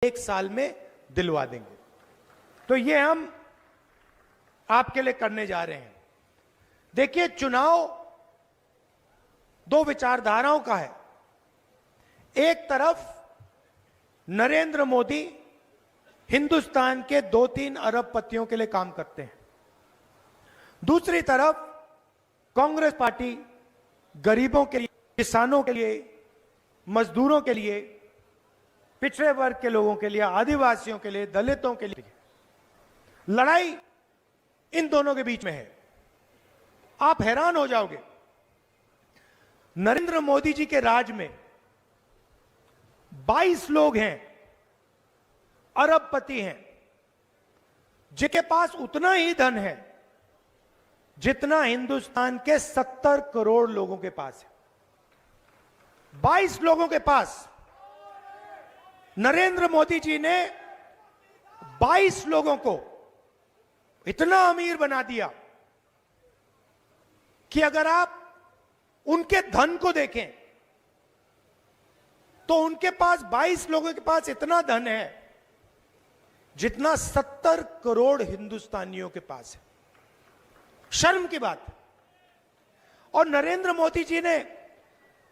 1 साल में दिलवा देंगे। तो ये हम आपके लिए करने जा रहे हैं। देखिए, चुनाव दो विचारधाराओं का है। एक तरफ नरेंद्र मोदी हिंदुस्तान के 2-3 अरबपतियों के लिए काम करते हैं, दूसरी तरफ कांग्रेस पार्टी गरीबों के लिए, किसानों के लिए, मजदूरों के लिए, पिछड़े वर्ग के लोगों के लिए, आदिवासियों के लिए, दलितों के लिए। लड़ाई इन दोनों के बीच में है। आप हैरान हो जाओगे, नरेंद्र मोदी जी के राज में 22 लोग हैं, अरबपति हैं, जिनके पास उतना ही धन है जितना हिंदुस्तान के 70 करोड़ लोगों के पास है। 22 लोगों के पास नरेंद्र मोदी जी ने 22 लोगों को इतना अमीर बना दिया कि अगर आप उनके धन को देखें तो उनके पास 22 लोगों के पास इतना धन है जितना 70 करोड़ हिंदुस्तानियों के पास है। शर्म की बात है। और नरेंद्र मोदी जी ने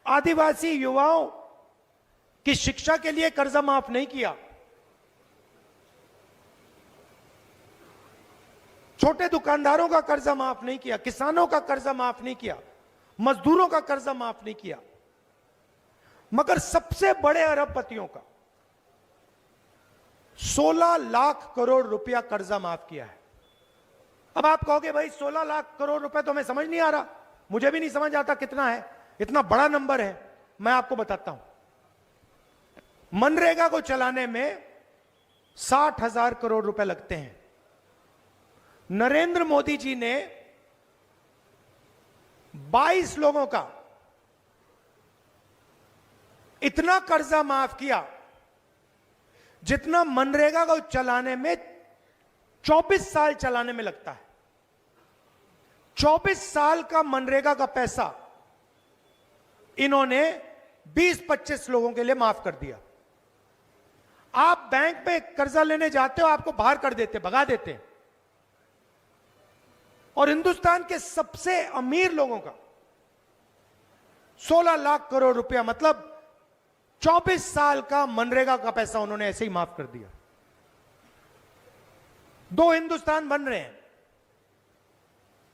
आदिवासी युवाओं की शिक्षा के लिए कर्जा माफ नहीं किया, छोटे दुकानदारों का कर्जा माफ नहीं किया, किसानों का कर्जा माफ नहीं किया, मजदूरों का कर्जा माफ नहीं किया, मगर सबसे बड़े अरबपतियों का 16 लाख करोड़ रुपया कर्जा माफ किया है। अब आप कहोगे भाई 16 लाख करोड़ रुपए तो हमें समझ नहीं आ रहा, मुझे भी नहीं समझ आता कितना है, इतना बड़ा नंबर है। मैं आपको बताता हूं, मनरेगा को चलाने में 60,000 करोड़ रुपए लगते हैं। नरेंद्र मोदी जी ने 22 लोगों का इतना कर्जा माफ किया जितना मनरेगा को चलाने में 24 साल चलाने में लगता है। 24 साल का मनरेगा का पैसा इन्होंने 20-25 लोगों के लिए माफ कर दिया। आप बैंक में कर्जा लेने जाते हो, आपको बाहर कर देते, भगा देते हैं। और हिंदुस्तान के सबसे अमीर लोगों का 16 लाख करोड़ रुपया, मतलब 24 साल का मनरेगा का पैसा उन्होंने ऐसे ही माफ कर दिया। दो हिंदुस्तान बन रहे हैं,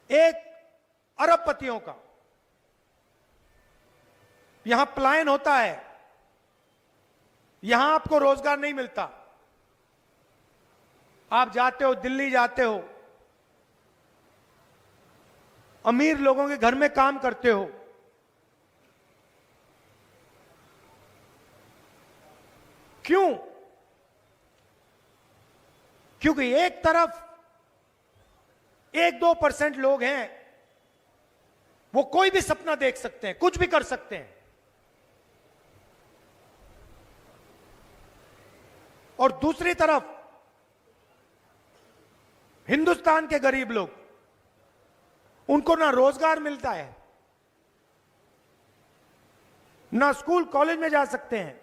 एक अरबपतियों का, यहां पलायन होता है, यहां आपको रोजगार नहीं मिलता, आप जाते हो दिल्ली जाते हो, अमीर लोगों के घर में काम करते हो, क्यों? क्योंकि एक तरफ 1-2% लोग हैं, वो कोई भी सपना देख सकते हैं, कुछ भी कर सकते हैं, और दूसरी तरफ हिंदुस्तान के गरीब लोग, उनको ना रोजगार मिलता है, ना स्कूल कॉलेज में जा सकते हैं,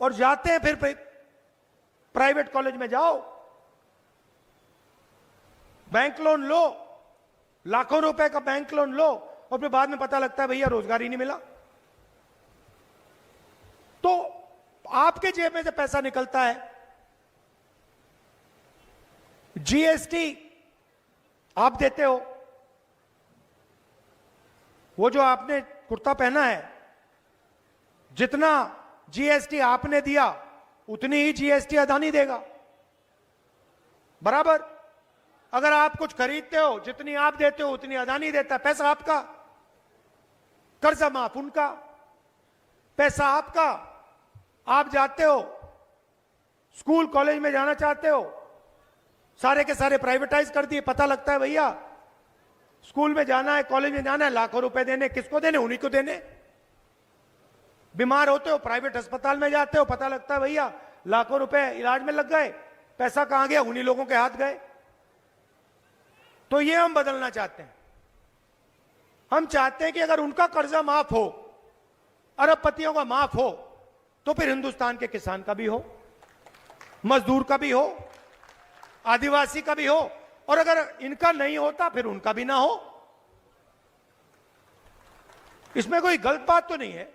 और जाते हैं फिर प्राइवेट कॉलेज में जाओ, बैंक लोन लो, लाखों रुपए का बैंक लोन लो, और फिर बाद में पता लगता है भैया रोजगार ही नहीं मिला। तो आपके जेब में से पैसा निकलता है, जीएसटी आप देते हो, वो जो आपने कुर्ता पहना है, जितना जीएसटी आपने दिया उतनी ही जीएसटी अदानी देगा, बराबर। अगर आप कुछ खरीदते हो, जितनी आप देते हो उतनी अदानी देता है। पैसा आपका, कर्जा माफ उनका, पैसा आपका। आप जाते हो स्कूल कॉलेज में जाना चाहते हो, सारे के सारे प्राइवेटाइज कर दिए। पता लगता है भैया स्कूल में जाना है, कॉलेज में जाना है, लाखों रुपए देने, किसको देने? उन्हीं को देने। बीमार होते हो, प्राइवेट अस्पताल में जाते हो, पता लगता है भैया लाखों रुपए इलाज में लग गए, पैसा कहां गया? उन्हीं लोगों के हाथ गए। तो ये हम बदलना चाहते हैं। हम चाहते हैं कि अगर उनका कर्जा माफ हो, अरबपतियों का माफ हो, तो फिर हिंदुस्तान के किसान का भी हो, मजदूर का भी हो, आदिवासी का भी हो, और अगर इनका नहीं होता फिर उनका भी ना हो। इसमें कोई गलत बात तो नहीं है।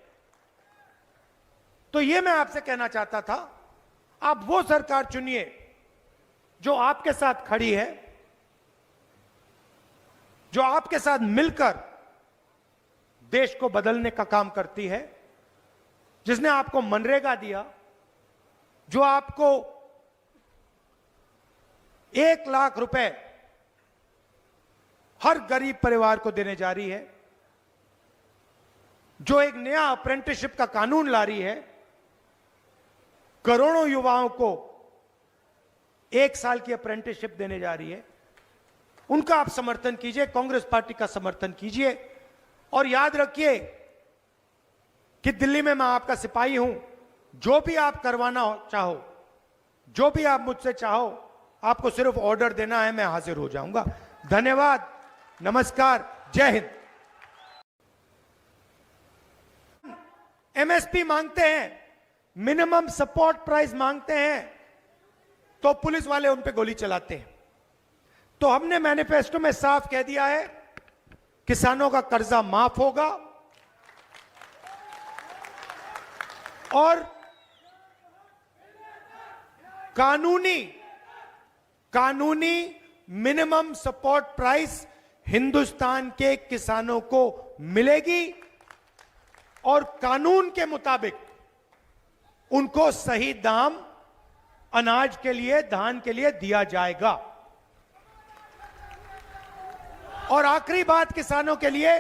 तो यह मैं आपसे कहना चाहता था, आप वो सरकार चुनिए जो आपके साथ खड़ी है, जो आपके साथ मिलकर देश को बदलने का काम करती है, जिसने आपको मनरेगा दिया, जो आपको 1 लाख रुपए हर गरीब परिवार को देने जा रही है, जो एक नया अप्रेंटिसशिप का कानून ला रही है, करोड़ों युवाओं को 1 साल की अप्रेंटिसशिप देने जा रही है, उनका आप समर्थन कीजिए, कांग्रेस पार्टी का समर्थन कीजिए। और याद रखिए कि दिल्ली में मैं आपका सिपाही हूं, जो भी आप करवाना चाहो, जो भी आप मुझसे चाहो, आपको सिर्फ ऑर्डर देना है, मैं हाजिर हो जाऊंगा। धन्यवाद, नमस्कार, जय हिंद। एमएसपी मांगते हैं, मिनिमम सपोर्ट प्राइस मांगते हैं, तो पुलिस वाले उन पे गोली चलाते हैं। तो हमने मैनिफेस्टो में साफ कह दिया है, किसानों का कर्जा माफ होगा और कानूनी मिनिमम सपोर्ट प्राइस हिंदुस्तान के किसानों को मिलेगी और कानून के मुताबिक उनको सही दाम अनाज के लिए, धान के लिए दिया जाएगा। और आखिरी बात किसानों के लिए,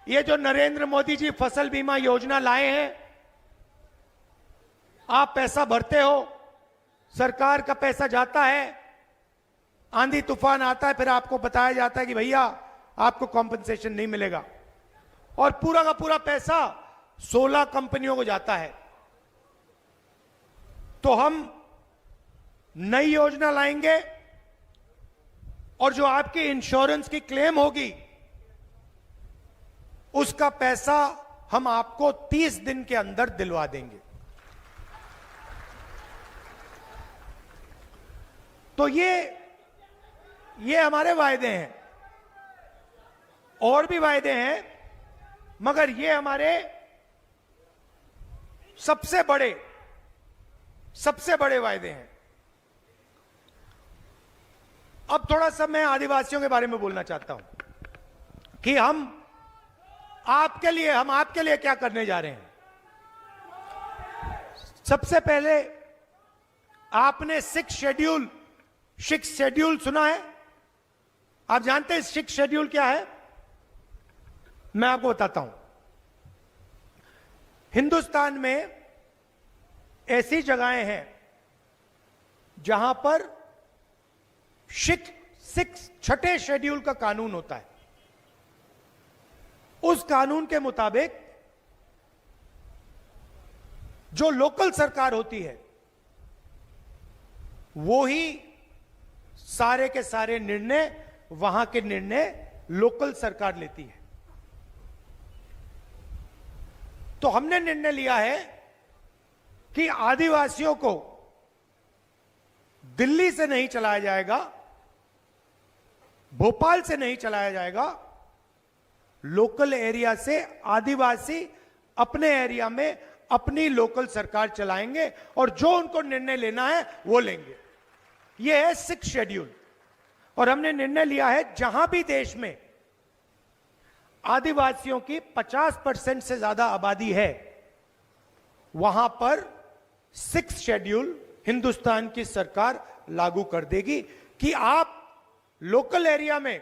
ये जो नरेंद्र मोदी जी फसल बीमा योजना लाए हैं, आप पैसा भरते हो, सरकार का पैसा जाता है, आंधी तूफान आता है, फिर आपको बताया जाता है कि भैया आपको कॉम्पेंसेशन नहीं मिलेगा, और पूरा का पूरा पैसा 16 कंपनियों को जाता है। तो हम नई योजना लाएंगे और जो आपकी इंश्योरेंस की क्लेम होगी, उसका पैसा हम आपको 30 दिन के अंदर दिलवा देंगे। तो ये हमारे वायदे हैं, और भी वायदे हैं, मगर ये हमारे सबसे बड़े वायदे हैं। अब थोड़ा सा मैं आदिवासियों के बारे में बोलना चाहता हूं कि हम आपके लिए क्या करने जा रहे हैं। सबसे पहले आपने 6 शेड्यूल सुना है? आप जानते हैं 6 शेड्यूल क्या है? मैं आपको बताता हूं। हिंदुस्तान में ऐसी जगहें हैं जहां पर 6 शेड्यूल का कानून होता है। उस कानून के मुताबिक जो लोकल सरकार होती है, वो ही सारे के सारे निर्णय, वहां के निर्णय लोकल सरकार लेती है। तो हमने निर्णय लिया है कि आदिवासियों को दिल्ली से नहीं चलाया जाएगा, भोपाल से नहीं चलाया जाएगा, लोकल एरिया से आदिवासी अपने एरिया में अपनी लोकल सरकार चलाएंगे और जो उनको निर्णय लेना है वो लेंगे। यह है 6 शेड्यूल। और हमने निर्णय लिया है जहां भी देश में आदिवासियों की 50% से ज्यादा आबादी है, वहां पर 6 शेड्यूल हिंदुस्तान की सरकार लागू कर देगी कि आप लोकल एरिया में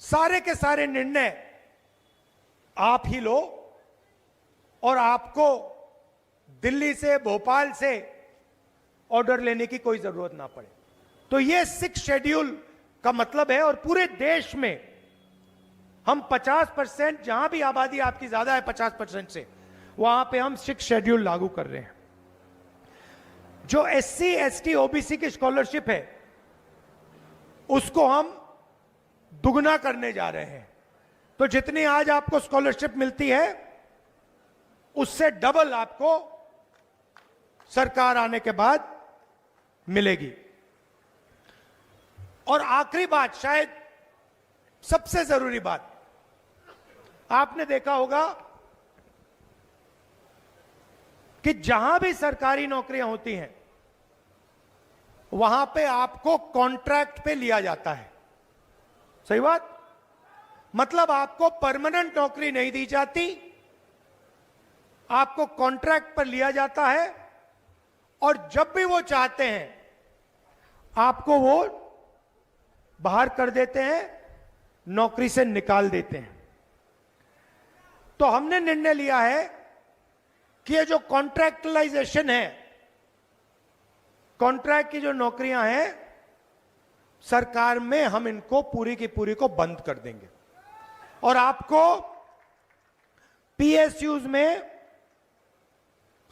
सारे के सारे निर्णय आप ही लो और आपको दिल्ली से, भोपाल से ऑर्डर लेने की कोई जरूरत ना पड़े। तो यह 6 शेड्यूल का मतलब है। और पूरे देश में हम 50%, जहां भी आबादी आपकी ज्यादा है 50% से, वहां पे हम 6 शेड्यूल लागू कर रहे हैं। जो SC, ST, OBC की स्कॉलरशिप है, उसको हम दुगना करने जा रहे हैं। तो जितनी आज आपको स्कॉलरशिप मिलती है, उससे डबल आपको सरकार आने के बाद मिलेगी। और आखिरी बात, शायद सबसे जरूरी बात, आपने देखा होगा कि जहां भी सरकारी नौकरियां होती हैं वहां पे आपको कॉन्ट्रैक्ट पे लिया जाता है। सही बात? मतलब आपको परमानेंट नौकरी नहीं दी जाती, आपको कॉन्ट्रैक्ट पर लिया जाता है और जब भी वो चाहते हैं आपको वो बाहर कर देते हैं, नौकरी से निकाल देते हैं। तो हमने निर्णय लिया है कि ये जो कॉन्ट्रैक्टलाइजेशन है, कॉन्ट्रैक्ट की जो नौकरियां हैं सरकार में, हम इनको पूरी की पूरी को बंद कर देंगे और आपको पीएसयूज में,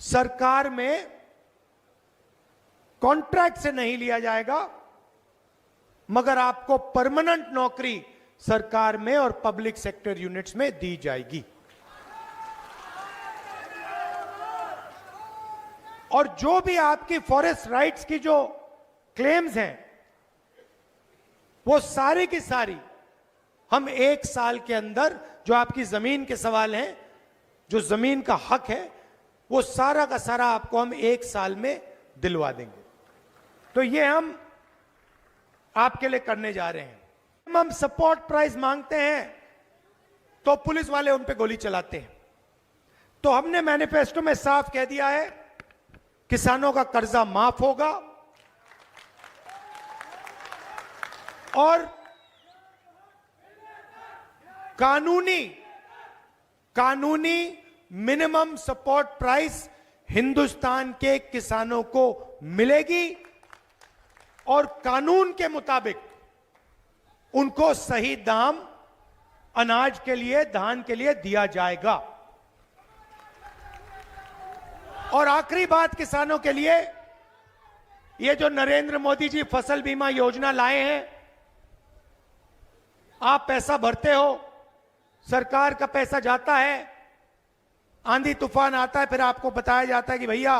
सरकार में कॉन्ट्रैक्ट से नहीं लिया जाएगा, मगर आपको परमानेंट नौकरी सरकार में और पब्लिक सेक्टर यूनिट्स में दी जाएगी। और जो भी आपकी फॉरेस्ट राइट्स की जो क्लेम्स हैं वो सारी की सारी हम 1 साल के अंदर, जो आपकी जमीन के सवाल हैं, जो जमीन का हक है, वो सारा का सारा आपको हम 1 साल में दिलवा देंगे। तो ये हम आपके लिए करने जा रहे हैं। हम सपोर्ट प्राइस मांगते हैं तो पुलिस वाले उन पे गोली चलाते हैं। तो हमने मैनिफेस्टो में साफ कह दिया है किसानों का कर्जा माफ होगा और कानूनी मिनिमम सपोर्ट प्राइस हिंदुस्तान के किसानों को मिलेगी और कानून के मुताबिक उनको सही दाम अनाज के लिए, धान के लिए दिया जाएगा। और आखिरी बात किसानों के लिए, ये जो नरेंद्र मोदी जी फसल बीमा योजना लाए हैं, आप पैसा भरते हो, सरकार का पैसा जाता है, आंधी तूफान आता है, फिर आपको बताया जाता है कि भैया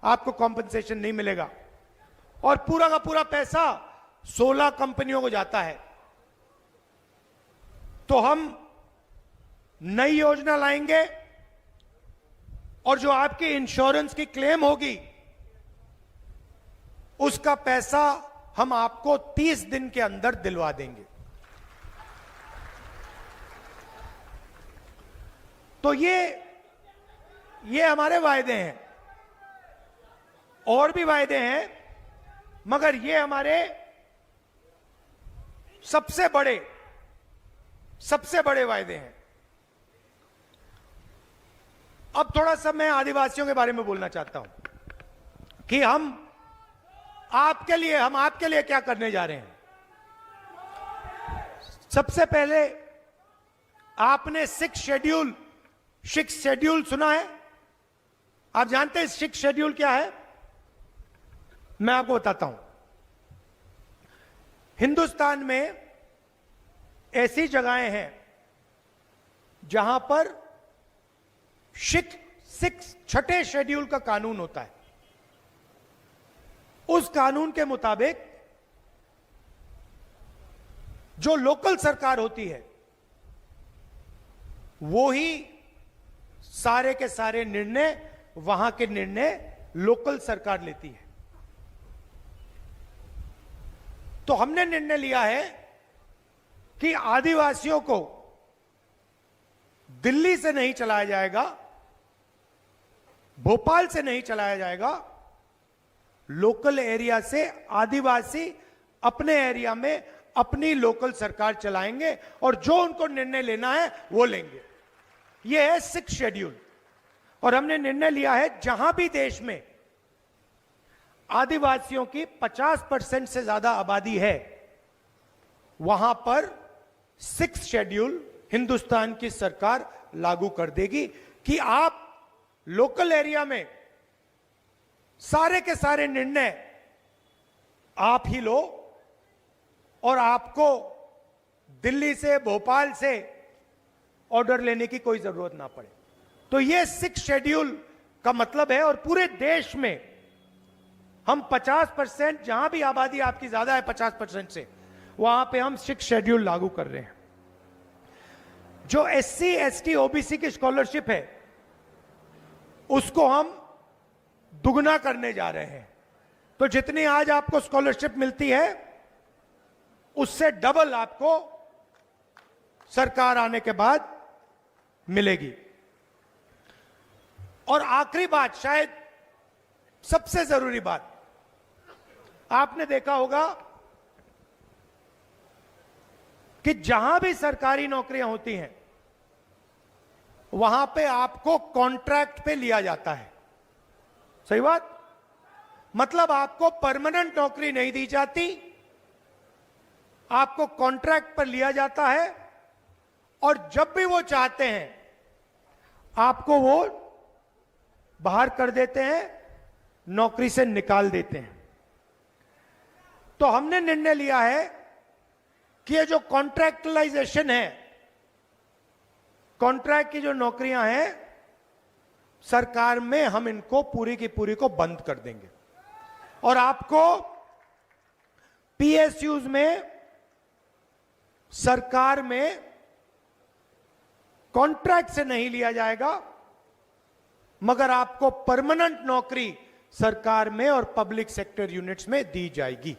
आपको कॉम्पेंसेशन नहीं मिलेगा और पूरा का पूरा पैसा 16 कंपनियों को जाता है। तो हम नई योजना लाएंगे और जो आपकी इंश्योरेंस की क्लेम होगी उसका पैसा हम आपको 30 दिन के अंदर दिलवा देंगे। तो ये हमारे वायदे हैं, और भी वायदे हैं, मगर ये हमारे सबसे बड़े वायदे हैं। अब थोड़ा सा मैं आदिवासियों के बारे में बोलना चाहता हूं कि हम आपके लिए क्या करने जा रहे हैं। सबसे पहले आपने 6 शेड्यूल सुना है? आप जानते हैं 6 शेड्यूल क्या है? मैं आपको बताता हूं। हिंदुस्तान में ऐसी जगहें हैं जहां पर 6 शेड्यूल का कानून होता है। उस कानून के मुताबिक जो लोकल सरकार होती है वो ही सारे के सारे निर्णय, वहां के निर्णय लोकल सरकार लेती है। तो हमने निर्णय लिया है कि आदिवासियों को दिल्ली से नहीं चलाया जाएगा, भोपाल से नहीं चलाया जाएगा, लोकल एरिया से आदिवासी अपने एरिया में अपनी लोकल सरकार चलाएंगे और जो उनको निर्णय लेना है वो लेंगे। यह है 6 शेड्यूल। और हमने निर्णय लिया है जहां भी देश में आदिवासियों की 50% से ज्यादा आबादी है वहां पर 6 शेड्यूल हिंदुस्तान की सरकार लागू कर देगी कि आप लोकल एरिया में सारे के सारे निर्णय आप ही लो और आपको दिल्ली से, भोपाल से ऑर्डर लेने की कोई जरूरत ना पड़े। तो ये 6 शेड्यूल का मतलब है, और पूरे देश में हम 50%, जहां भी आबादी आपकी ज्यादा है 50% से, वहां पे हम 6 शेड्यूल लागू कर रहे हैं। जो SC, ST, OBC की स्कॉलरशिप है उसको हम दुगना करने जा रहे हैं। तो जितनी आज आपको स्कॉलरशिप मिलती है उससे डबल आपको सरकार आने के बाद मिलेगी। और आखिरी बात, शायद सबसे जरूरी बात, आपने देखा होगा कि जहां भी सरकारी नौकरियां होती हैं वहां पे आपको कॉन्ट्रैक्ट पे लिया जाता है। सही बात? मतलब आपको परमानेंट नौकरी नहीं दी जाती, आपको कॉन्ट्रैक्ट पर लिया जाता है, और जब भी वो चाहते हैं आपको वो बाहर कर देते हैं, नौकरी से निकाल देते हैं। तो हमने निर्णय लिया है कि ये जो कॉन्ट्रैक्टलाइजेशन है, कॉन्ट्रैक्ट की जो नौकरियां हैं सरकार में, हम इनको पूरी की पूरी को बंद कर देंगे, और आपको PSUs में, सरकार में कॉन्ट्रैक्ट से नहीं लिया जाएगा, मगर आपको परमानेंट नौकरी सरकार में और पब्लिक सेक्टर यूनिट्स में दी जाएगी।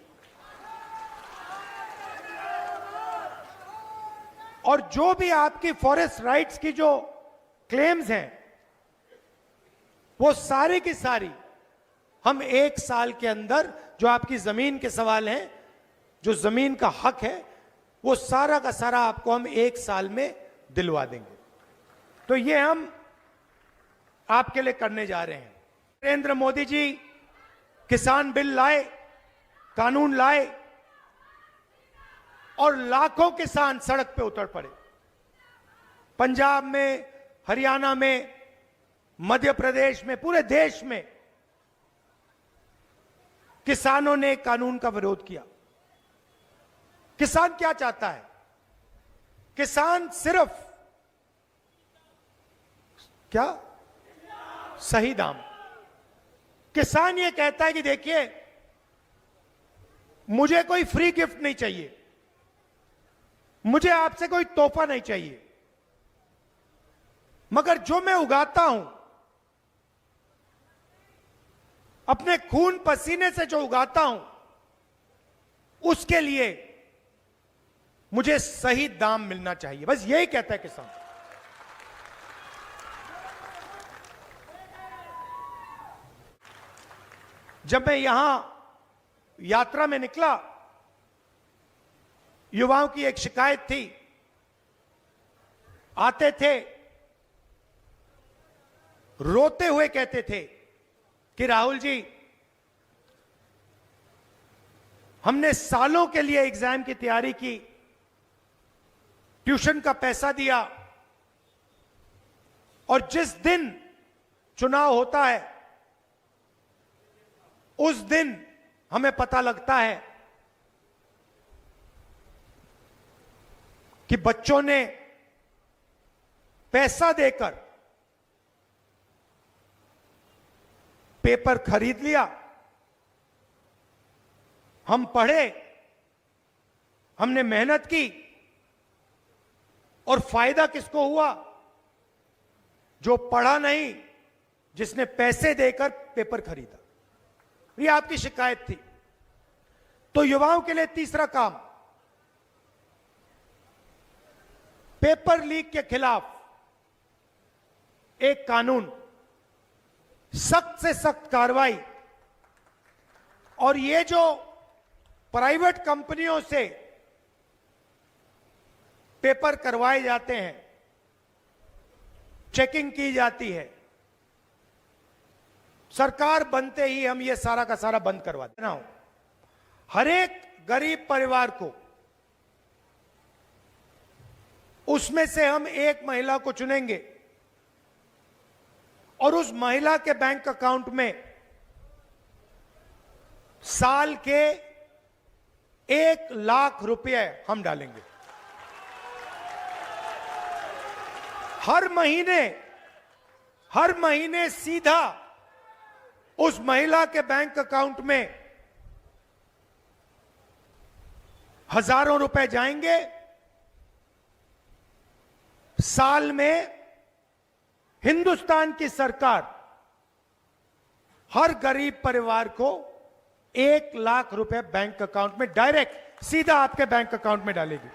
और जो भी आपकी फॉरेस्ट राइट्स की जो क्लेम्स हैं वो सारी की सारी हम 1 साल के अंदर, जो आपकी जमीन के सवाल हैं, जो जमीन का हक है, वो सारा का सारा आपको हम 1 साल में दिलवा देंगे। तो ये हम आपके लिए करने जा रहे हैं। नरेंद्र मोदी जी किसान बिल लाए, कानून लाए, और लाखों किसान सड़क पे उतर पड़े। पंजाब में, हरियाणा में, मध्य प्रदेश में, पूरे देश में किसानों ने कानून का विरोध किया। किसान क्या चाहता है? किसान सिर्फ क्या? सही दाम। किसान ये कहता है कि देखिए, मुझे कोई फ्री गिफ्ट नहीं चाहिए, मुझे आपसे कोई तोहफा नहीं चाहिए, मगर जो मैं उगाता हूं, अपने खून पसीने से जो उगाता हूं, उसके लिए मुझे सही दाम मिलना चाहिए। बस यही कहता है किसान। जब मैं यहां यात्रा में निकला, युवाओं की एक शिकायत थी। आते थे, रोते हुए कहते थे कि राहुल जी, हमने सालों के लिए एग्जाम की तैयारी की, ट्यूशन का पैसा दिया, और जिस दिन चुनाव होता है उस दिन हमें पता लगता है कि बच्चों ने पैसा देकर पेपर खरीद लिया। हम पढ़े, हमने मेहनत की, और फायदा किसको हुआ? जो पढ़ा नहीं, जिसने पैसे देकर पेपर खरीदा। ये आपकी शिकायत थी। तो युवाओं के लिए तीसरा काम, पेपर लीक के खिलाफ एक कानून, सख्त से सख्त कार्रवाई। और ये जो प्राइवेट कंपनियों से पेपर करवाए जाते हैं, चेकिंग की जाती है, सरकार बनते ही हम ये सारा का सारा बंद करवा देना हो। हर एक गरीब परिवार को, उसमें से हम एक महिला को चुनेंगे, और उस महिला के बैंक अकाउंट में साल के 1 लाख रुपए हम डालेंगे। हर महीने हर महीने सीधा उस महिला के बैंक अकाउंट में हजारों रुपए जाएंगे। साल में हिंदुस्तान की सरकार हर गरीब परिवार को 1 लाख रुपए बैंक अकाउंट में डायरेक्ट सीधा आपके बैंक अकाउंट में डालेगी।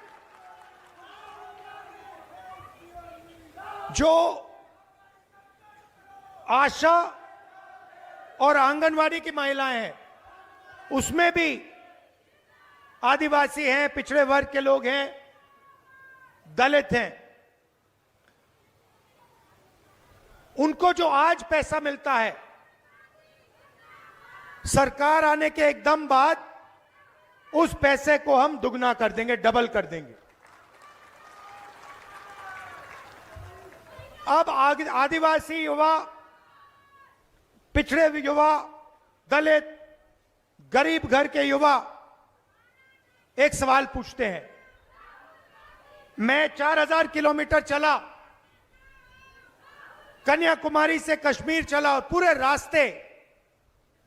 जो आशा और आंगनवाड़ी की महिलाएं हैं, उसमें भी आदिवासी हैं, पिछड़े वर्ग के लोग हैं, दलित हैं, उनको जो आज पैसा मिलता है, सरकार आने के एकदम बाद उस पैसे को हम दुगना कर देंगे, डबल कर देंगे। अब आदिवासी युवा, पिछड़े युवा, दलित, गरीब घर के युवा एक सवाल पूछते हैं। मैं 4000 किलोमीटर चला, कन्याकुमारी से कश्मीर चला और पूरे रास्ते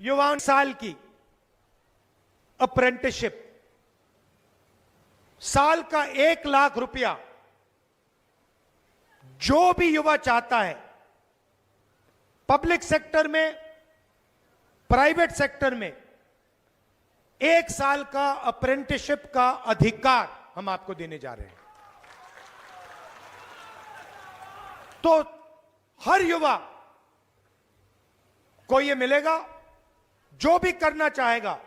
युवाओं साल की अप्रेंटिसशिप, साल का 1 लाख रुपया जो भी युवा चाहता है, पब्लिक सेक्टर में, प्राइवेट सेक्टर में, 1 साल का अप्रेंटिसशिप का अधिकार हम आपको देने जा रहे हैं। तो हर युवा को यह मिलेगा। जो भी करना चाहेगा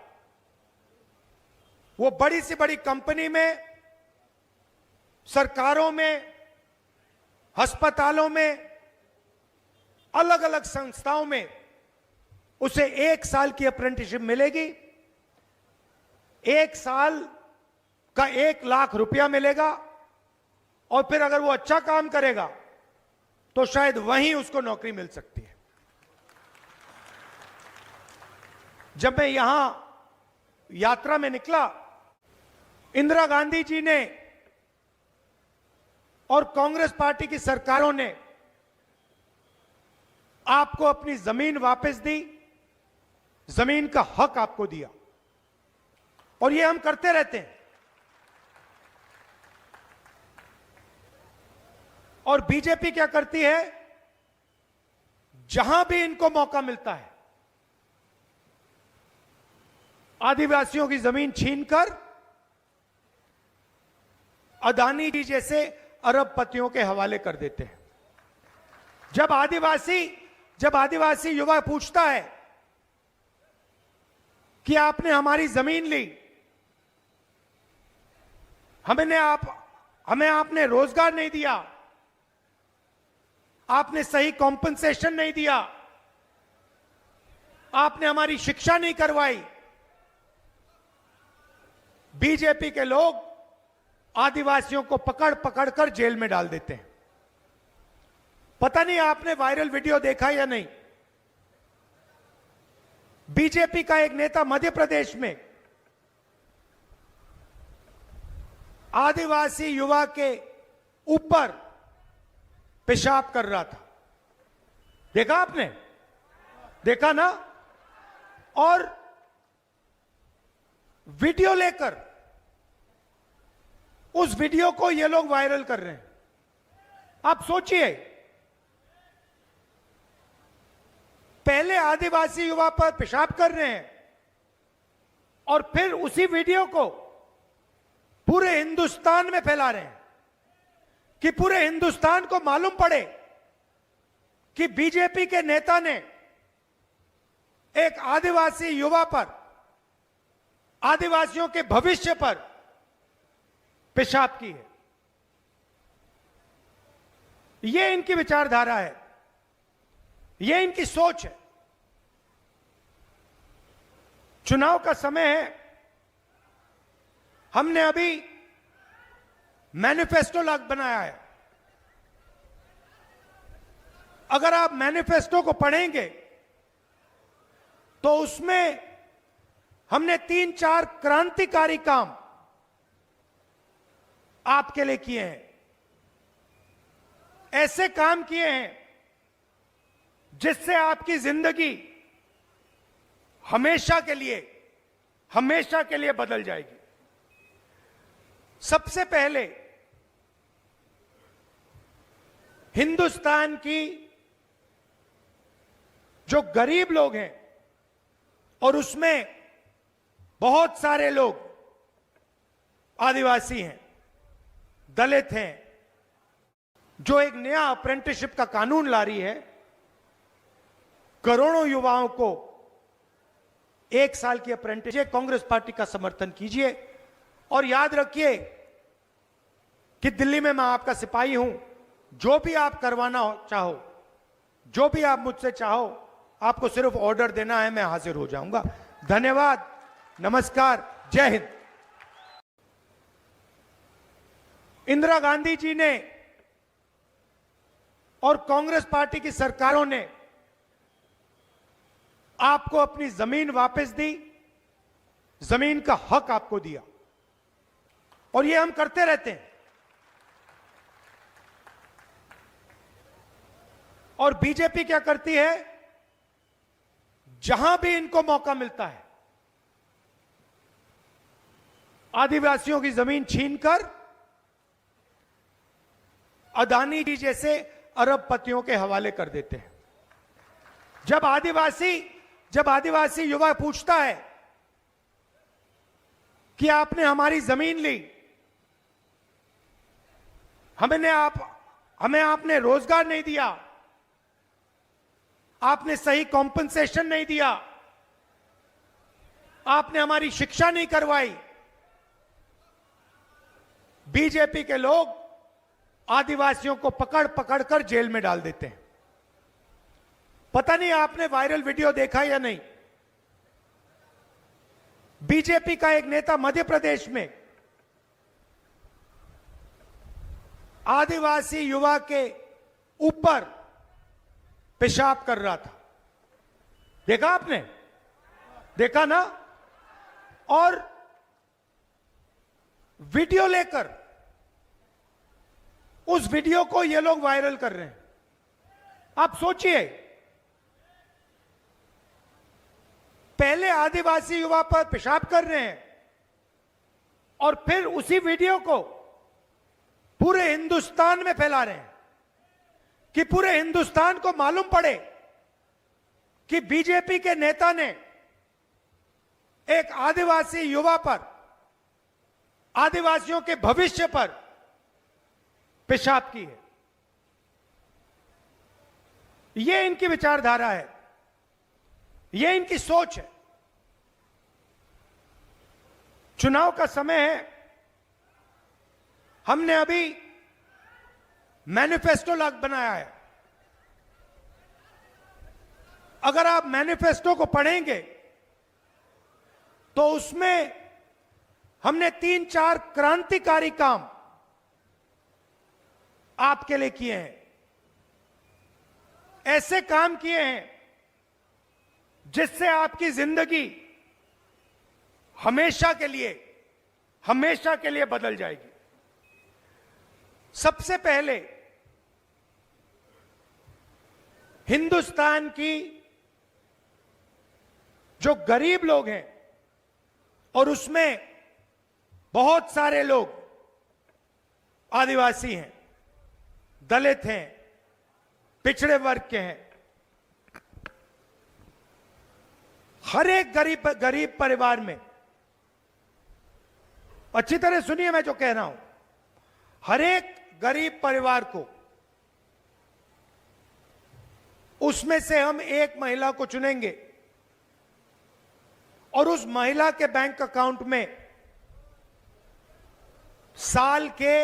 वो बड़ी से बड़ी कंपनी में, सरकारों में, अस्पतालों में, अलग अलग संस्थाओं में उसे 1 साल की अप्रेंटिसशिप मिलेगी। 1 साल का 1 लाख रुपया मिलेगा और फिर अगर वो अच्छा काम करेगा तो शायद वहीं उसको नौकरी मिल सकती है। जब मैं यहां यात्रा में निकला, इंदिरा गांधी जी ने और कांग्रेस पार्टी की सरकारों ने आपको अपनी जमीन वापस दी, जमीन का हक आपको दिया, और ये हम करते रहते हैं। और बीजेपी क्या करती है, जहां भी इनको मौका मिलता है, आदिवासियों की जमीन छीनकर अदानी जी जैसे अरबपतियों के हवाले कर देते हैं। जब आदिवासी युवा पूछता है कि आपने हमारी जमीन ली, हमें आपने रोजगार नहीं दिया, आपने सही कॉम्पनसेशन नहीं दिया, आपने हमारी शिक्षा नहीं करवाई, बीजेपी के लोग आदिवासियों को पकड़ पकड़ कर जेल में डाल देते हैं। पता नहीं आपने वायरल वीडियो देखा या नहीं। बीजेपी का एक नेता मध्य प्रदेश में आदिवासी युवा के ऊपर पेशाब कर रहा था। देखा आपने? देखा ना? और वीडियो लेकर उस वीडियो को ये लोग वायरल कर रहे हैं। आप सोचिए, पहले आदिवासी युवा पर पेशाब कर रहे हैं और फिर उसी वीडियो को पूरे हिंदुस्तान में फैला रहे हैं कि पूरे हिंदुस्तान को मालूम पड़े कि बीजेपी के नेता ने एक आदिवासी युवा पर, आदिवासियों के भविष्य पर पेशाब की है। यह इनकी विचारधारा है, यह इनकी सोच है। चुनाव का समय है, हमने अभी मैनिफेस्टो बनाया है। अगर आप मैनिफेस्टो को पढ़ेंगे तो उसमें हमने 3-4 क्रांतिकारी काम आपके लिए किए हैं। ऐसे काम किए हैं जिससे आपकी जिंदगी हमेशा के लिए बदल जाएगी। सबसे पहले हिंदुस्तान की जो गरीब लोग हैं, और उसमें बहुत सारे लोग आदिवासी हैं, दलित हैं, जो एक नया अप्रेंटिसशिप का कानून ला रही है, करोड़ों युवाओं को 1 साल की अप्रेंटिसशिप, कांग्रेस पार्टी का समर्थन कीजिए। और याद रखिए कि दिल्ली में मैं आपका सिपाही हूं। जो भी आप करवाना चाहो, जो भी आप मुझसे चाहो, आपको सिर्फ ऑर्डर देना है, मैं हाजिर हो जाऊंगा। धन्यवाद, नमस्कार, जय हिंद। इंदिरा गांधी जी ने और कांग्रेस पार्टी की सरकारों ने आपको अपनी जमीन वापस दी, जमीन का हक आपको दिया, और ये हम करते रहते हैं। और बीजेपी क्या करती है, जहां भी इनको मौका मिलता है, आदिवासियों की जमीन छीनकर अदानी जी जैसे अरबपतियों के हवाले कर देते हैं। जब आदिवासी युवा पूछता है कि आपने हमारी जमीन ली, हमें आपने रोजगार नहीं दिया, आपने सही कॉम्पनसेशन नहीं दिया, आपने हमारी शिक्षा नहीं करवाई, बीजेपी के लोग आदिवासियों को पकड़ पकड़ कर जेल में डाल देते हैं। पता नहीं आपने वायरल वीडियो देखा या नहीं। बीजेपी का एक नेता मध्य प्रदेश में आदिवासी युवा के ऊपर पेशाब कर रहा था। देखा आपने? देखा ना? और वीडियो लेकर उस वीडियो को ये लोग वायरल कर रहे हैं। आप सोचिए, पहले आदिवासी युवा पर पेशाब कर रहे हैं और फिर उसी वीडियो को पूरे हिंदुस्तान में फैला रहे हैं कि पूरे हिंदुस्तान को मालूम पड़े कि बीजेपी के नेता ने एक आदिवासी युवा पर, आदिवासियों के भविष्य पर पेशाब की है। यह इनकी विचारधारा है, यह इनकी सोच है। चुनाव का समय है, हमने अभी मैनिफेस्टो बनाया है। अगर आप मैनिफेस्टो को पढ़ेंगे तो उसमें हमने 3-4 क्रांतिकारी काम आपके लिए किए हैं। ऐसे काम किए हैं जिससे आपकी जिंदगी हमेशा के लिए बदल जाएगी। सबसे पहले हिंदुस्तान की जो गरीब लोग हैं, और उसमें बहुत सारे लोग आदिवासी हैं, दलित हैं, पिछड़े वर्ग के हैं, हर एक गरीब परिवार में, अच्छी तरह सुनिए मैं जो कह रहा हूं, हर एक गरीब परिवार को, उसमें से हम एक महिला को चुनेंगे और उस महिला के बैंक अकाउंट में साल के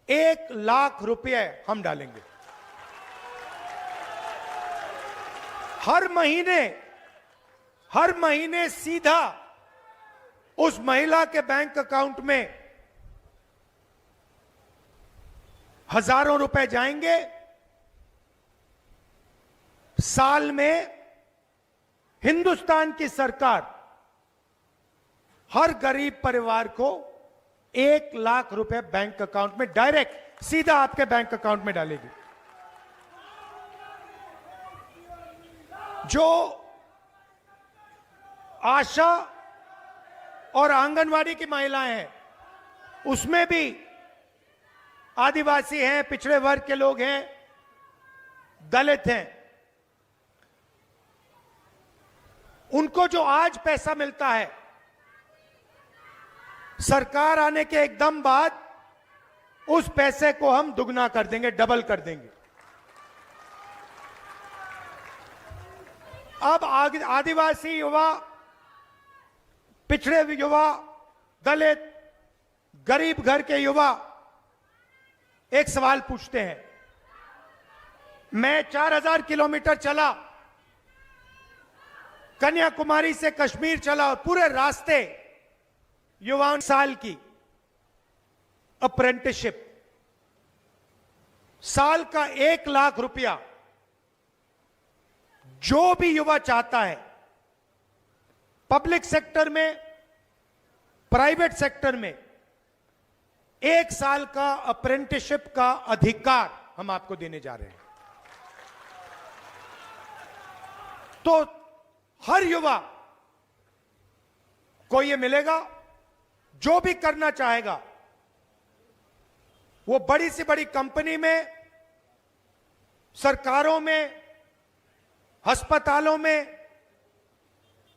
1 लाख रुपए हम डालेंगे। हर महीने सीधा उस महिला के बैंक अकाउंट में हजारों रुपए जाएंगे। साल में हिंदुस्तान की सरकार हर गरीब परिवार को 1 लाख रुपए बैंक अकाउंट में डायरेक्ट सीधा आपके बैंक अकाउंट में डालेगी। जो आशा और आंगनवाड़ी की महिलाएं हैं, उसमें भी आदिवासी हैं, पिछड़े वर्ग के लोग हैं, दलित हैं, उनको जो आज पैसा मिलता है, सरकार आने के एकदम बाद उस पैसे को हम दुगना कर देंगे, डबल कर देंगे। अब आदिवासी युवा, पिछड़े युवा, दलित, गरीब घर के युवा एक सवाल पूछते हैं। मैं 4000 किलोमीटर चला, कन्याकुमारी से कश्मीर चला और पूरे रास्ते युवाओं साल की अप्रेंटिसशिप, साल का 1 लाख रुपया जो भी युवा चाहता है, पब्लिक सेक्टर में, प्राइवेट सेक्टर में, 1 साल का अप्रेंटिसशिप का अधिकार हम आपको देने जा रहे हैं। तो हर युवा को यह मिलेगा, जो भी करना चाहेगा वो बड़ी से बड़ी कंपनी में, सरकारों में, अस्पतालों में,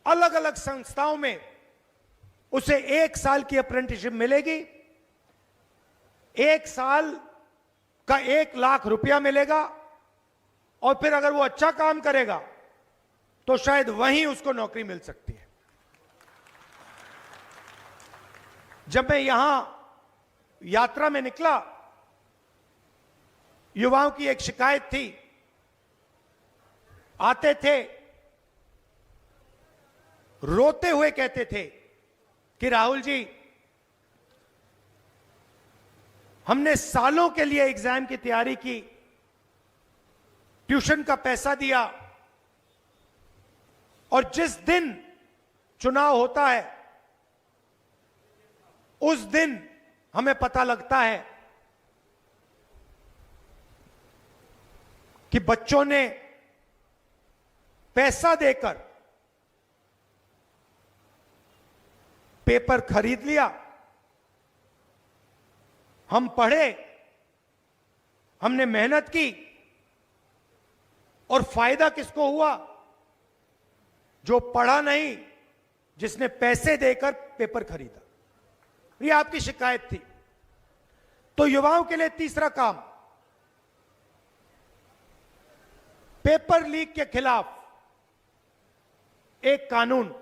अलग अलग संस्थाओं में उसे 1 साल की अप्रेंटिसशिप मिलेगी। 1 साल का 1 लाख रुपया मिलेगा और फिर अगर वो अच्छा काम करेगा तो शायद वहीं उसको नौकरी मिल सकती है। जब मैं यहां यात्रा में निकला, युवाओं की एक शिकायत थी। आते थे, रोते हुए कहते थे कि राहुल जी, हमने सालों के लिए एग्जाम की तैयारी की, ट्यूशन का पैसा दिया, और जिस दिन चुनाव होता है उस दिन हमें पता लगता है कि बच्चों ने पैसा देकर पेपर खरीद लिया। हम पढ़े, हमने मेहनत की, और फायदा किसको हुआ? जो पढ़ा नहीं, जिसने पैसे देकर पेपर खरीदा। ये आपकी शिकायत थी। तो युवाओं के लिए तीसरा काम, पेपर लीक के खिलाफ एक कानून,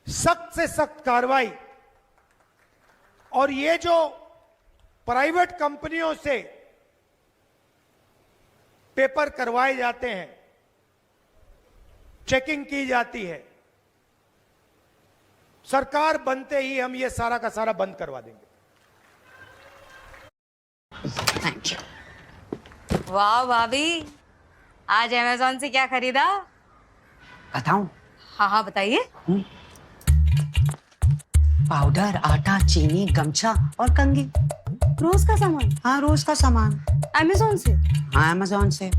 सख्त से सख्त कार्रवाई। और ये जो प्राइवेट कंपनियों से पेपर करवाए जाते हैं, चेकिंग की जाती है, सरकार बनते ही हम ये सारा का सारा बंद करवा देंगे। Thank you. वाह भाभी, आज अमेज़न से क्या खरीदा? बताऊं? हाँ हाँ बताइए। पाउडर, आटा, चीनी, गमछा और कंघी। रोज का सामान? हाँ, रोज का सामान। अमेज़न से? हाँ, अमेज़न से।